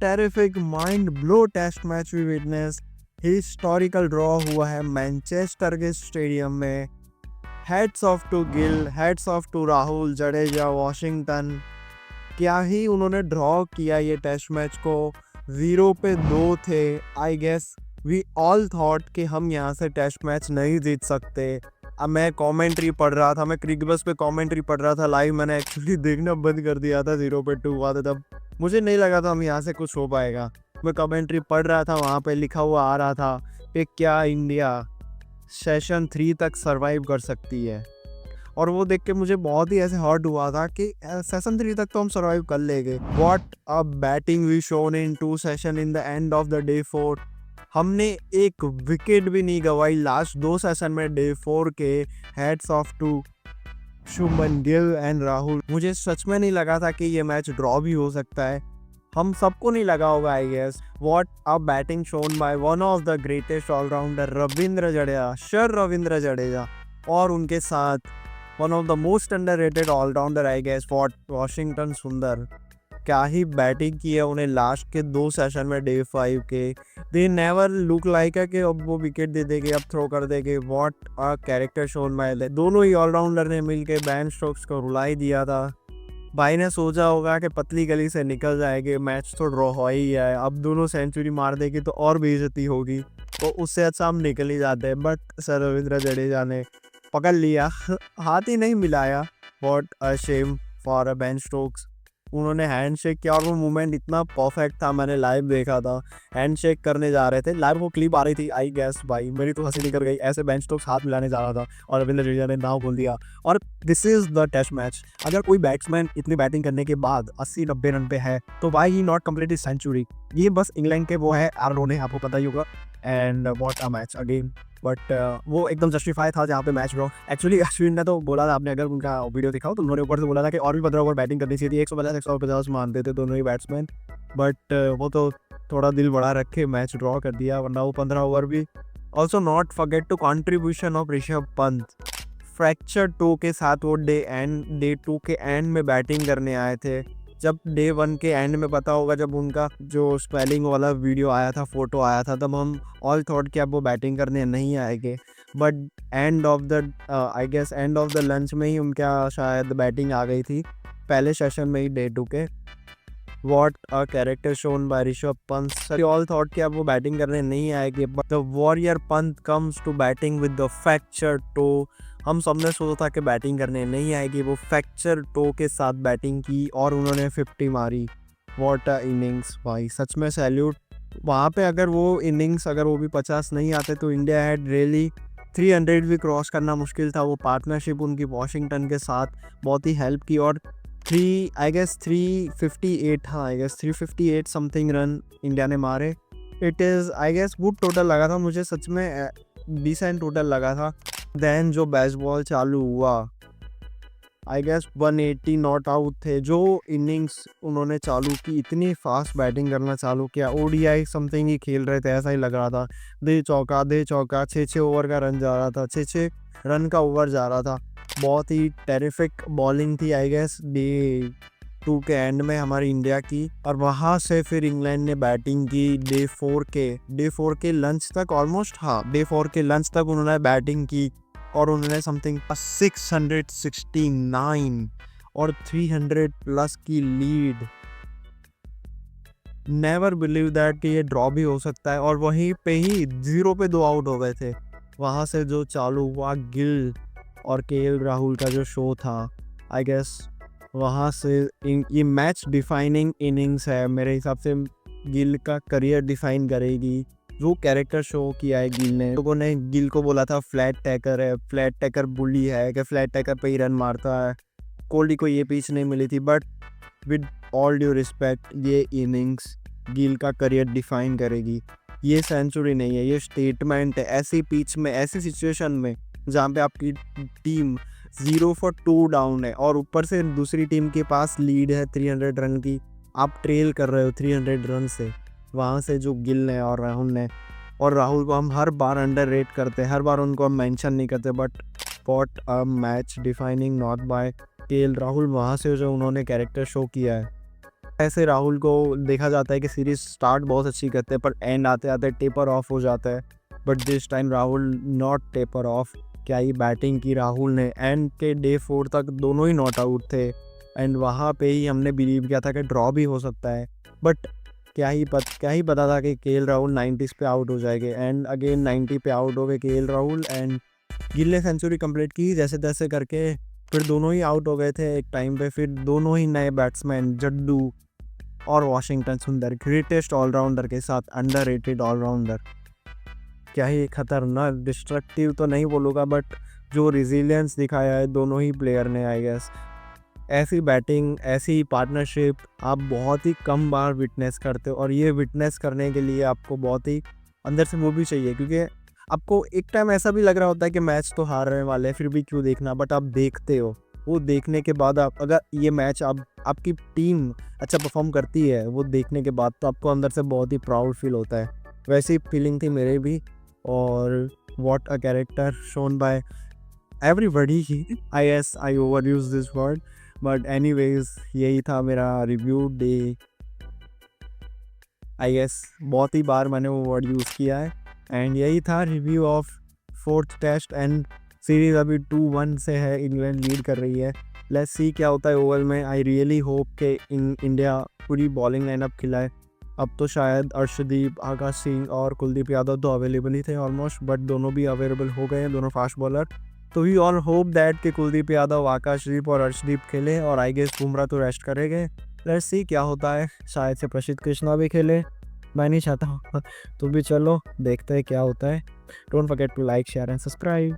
Terrific mind blow test match we witness. Historical draw हुआ है Manchester के stadium में। Heads off to Gill, heads off to Rahul, Jadeja, Washington. क्या ही उन्होंने ड्रॉ किया ये टेस्ट मैच को। 0 पे 2 थे। I guess we all thought कि हम यहाँ से टेस्ट मैच नहीं जीत सकते। अब मैं कमेंट्री पढ़ रहा था, मैं क्रिकबस पे कमेंट्री पढ़ रहा था लाइव। मैंने एक्चुअली देखना बंद कर दिया था 0 पे 2 हुआ था तब। मुझे नहीं लगा था हम यहाँ से कुछ हो पाएगा। मैं कमेंट्री पढ़ रहा था, वहाँ पे लिखा हुआ आ रहा था कि क्या इंडिया सेशन 3 तक सरवाइव कर सकती है। और वो देख के मुझे बहुत ही ऐसे हर्ट हुआ था कि सेशन 3 तक तो हम सर्वाइव कर लेंगे। What a batting we shown in 2 session in the end of the day 4। हमने एक विकेट भी नहीं गवाई लास्ट 2 सेशन में डे 4 के। Heads off to Shubman Gill and Rahul. मुझे सच में नहीं लगा था कि ये मैच ड्रॉ भी हो सकता है। हम सबको नहीं लगा होगा I guess. What a batting shown by one of the greatest all rounder Ravindra Jadeja, sir Ravindra Jadeja. और उनके साथ one of the most underrated all rounder I guess Washington Sundar. क्या ही बैटिंग की है उन्हें लास्ट के 2 सेशन में डे 5 के। दे नेवर लुक लाइक है कि अब वो विकेट दे देंगे, अब थ्रो कर देंगे। What a character shown bye दोनों ही ऑलराउंडर ने मिलके बेन स्टोक्स को रुलाई दिया था। भाई ने सोचा होगा कि पतली गली से निकल जाएंगे, मैच तो ड्रॉ हो ही है, अब दोनों सेंचुरी मार देगी तो और बेइज्जती होगी, तो उससे अच्छा हम निकल ही जाते हैं। बट सर रविंद्र जडेजा ने पकड़ लिया, हाथ ही नहीं मिलाया। What a shame for a Ben Stokes. उन्होंने हैंडशेक किया और वो मूवमेंट इतना परफेक्ट था, मैंने लाइव देखा था। हैंडशेक करने जा रहे थे, लाइव वो क्लिप आ रही थी आई गेस। भाई मेरी तो हंसी निकल गई, ऐसे बेन स्टोक्स हाथ मिलाने जा रहा था और रविंद्र जडेजा ने नाव खोल दिया। और this is the test match. अगर कोई बैट्समैन इतनी बैटिंग करने के बाद 80-90 रन पे है तो why he not complete his century. ये बस इंग्लैंड के वो है आरलोने, आपको पता ही होगा। And what a match again. But वो एकदम जस्टिफाई था जहाँ पे मैच ड्रॉ। एक्चुअली अश्विन ने तो बोला था, आपने अगर उनका वीडियो देखा हो तो उन्होंने ऊपर से बोला था कि और भी 15 ओवर बैटिंग करनी चाहिए थी। 150-150 मानते थे दोनों ही बैट्समैन। बट वो तो थोड़ा दिल बड़ा रखे मैच ड्रॉ कर दिया, वरना वो 15 ओवर भी। Also not forget to contribution of Rishabh Pant. Fracture toe के साथ वो डे 2 के एंड में बैटिंग करने आए थे। जब डे 1 के एंड में पता होगा, जब उनका जो स्पेलिंग वाला वीडियो आया था, फोटो आया था, तब हम ऑल थॉट कि अब वो बैटिंग करने नहीं आएंगे। But end of the I guess end of the lunch में ही उनका शायद बैटिंग आ गई थी, पहले सेशन में ही डे 2 के। What a character shown by Rishabh Pant. Sir all thought कि अब वो बैटिंग करने नहीं आएंगे, but the warrior Pant comes to batting with the fracture toe. हम सबने सोचा था कि बैटिंग करने नहीं आएगी, वो फ्रैक्चर टो के साथ बैटिंग की और उन्होंने 50 मारी। व्हाट अ इनिंग्स भाई, सच में सैल्यूट। वहाँ पे अगर वो इनिंग्स, अगर वो भी 50 नहीं आते तो इंडिया हैड रियली 300 भी क्रॉस करना मुश्किल था। वो पार्टनरशिप उनकी वॉशिंगटन के साथ बहुत ही हेल्प की। और 358, हाँ I guess 358 something run India ने मारे। It is I guess good total लगा था मुझे, सच में डिसेंट टोटल लगा था। देन जो बेसबॉल चालू हुआ, आई गेस 180 नॉट आउट थे। जो इनिंग्स उन्होंने चालू की, इतनी फास्ट बैटिंग करना चालू किया, ओडीआई समथिंग ही खेल रहे थे, ऐसा ही लग रहा था। दे चौका 6-6 ओवर का रन जा रहा था, 6-6 रन का ओवर जा रहा था। बहुत ही टेरिफिक बॉलिंग थी आई गेस डे 2 के एंड में हमारी इंडिया की। और वहाँ से फिर इंग्लैंड ने बैटिंग की डे 4 के लंच तक ऑलमोस्ट, हाँ डे 4 के लंच तक उन्होंने बैटिंग की और उन्होंने समथिंग 669 और 300 प्लस की लीड। नेवर बिलीव दैट कि ये ड्रॉ भी हो सकता है। और वहीं पे ही 0 पे 2 आउट हो गए थे। वहाँ से जो चालू हुआ गिल और केएल राहुल का जो शो था, आई गेस वहाँ से ये मैच डिफाइनिंग इनिंग्स है मेरे हिसाब से। गिल का करियर डिफाइन करेगी। जो कैरेक्टर शो किया है गिल ने, लोगों ने गिल को बोला था फ्लैट टैकर है, फ्लैट टैकर बुली है, कि फ्लैट टैकर पे ही रन मारता है। कोहली को ये पिच नहीं मिली थी। But with all due respect, ये इनिंग्स गिल का करियर डिफाइन करेगी। ये सेंचुरी नहीं है, ये स्टेटमेंट है। ऐसी पिच में, ऐसी सिचुएशन में जहाँ पे आपकी टीम 0 for 2 डाउन है और ऊपर से दूसरी टीम के पास लीड है 300 रन की, आप ट्रेल कर रहे हो 300 रन से। वहाँ से जो गिल ने और राहुल ने, और राहुल को हम हर बार अंडर रेट करते हैं, हर बार उनको हम मेंशन नहीं करते। But what a match defining knock by KL Rahul. वहाँ से जो उन्होंने कैरेक्टर शो किया है, ऐसे राहुल को देखा जाता है कि सीरीज स्टार्ट बहुत अच्छी करते हैं पर एंड आते आते टेपर ऑफ हो जाता है। But this time Rahul not taper of. क्या ही बैटिंग की राहुल ने, एंड के डे 4 तक दोनों ही नॉट आउट थे एंड वहाँ पे ही हमने बिलीव किया था कि ड्रॉ भी हो सकता है। बट क्या ही पता था कि केएल राहुल 90s पे आउट हो जाएंगे एंड अगेन 90 पे आउट हो गए केएल राहुल एंड गिल ने सेंचुरी कंप्लीट की जैसे तैसे करके। फिर दोनों ही आउट हो गए थे एक टाइम पे। फिर दोनों ही नए बैट्समैन जड्डू और वॉशिंगटन सुंदर ग्रेटेस्ट ऑलराउंडर के साथ अंडररेटेड ऑलराउंडर, क्या ही खतरनाक, डिस्ट्रक्टिव तो नहीं बोलूँगा बट जो रिजिलियंस दिखाया है दोनों ही प्लेयर ने, आई गेस ऐसी बैटिंग ऐसी पार्टनरशिप आप बहुत ही कम बार विटनेस करते हो। और ये विटनेस करने के लिए आपको बहुत ही अंदर से वो भी चाहिए, क्योंकि आपको एक टाइम ऐसा भी लग रहा होता है कि मैच तो हारने वाले हैं फिर भी क्यों देखना, बट आप देखते हो। वो देखने के बाद आप, अगर ये मैच आपकी टीम अच्छा परफॉर्म करती है वो देखने के बाद, तो आपको अंदर से बहुत ही प्राउड फील होता है। वैसी फीलिंग थी मेरे भी। और what a character shown by everybody he, I over use this word but anyways यही था मेरा रिव्यू डे। आई गेस बहुत ही बार मैंने वो वर्ड यूज़ किया है एंड यही था review of 4th test and series अभी 2-1 से है, इंग्लैंड लीड कर रही है। लेट्स सी क्या होता है ओवल में। आई रियली होप के इंडिया पूरी बॉलिंग लाइनअप खिलाए। अब तो शायद अर्शदीप, आकाश सिंह और कुलदीप यादव तो अवेलेबल ही थे ऑलमोस्ट, बट दोनों भी अवेलेबल हो गए हैं, दोनों फास्ट बॉलर। तो वी ऑल होप दैट कि कुलदीप यादव, आकाशदीप और अर्शदीप खेले और आई गेस बुमराह तो रेस्ट करेंगे। लेट्स सी क्या होता है, शायद से प्रसिद्ध कृष्णा भी खेले, मैं नहीं चाहता हूँ तो भी चलो देखते हैं क्या होता है। Don't forget to like share and subscribe.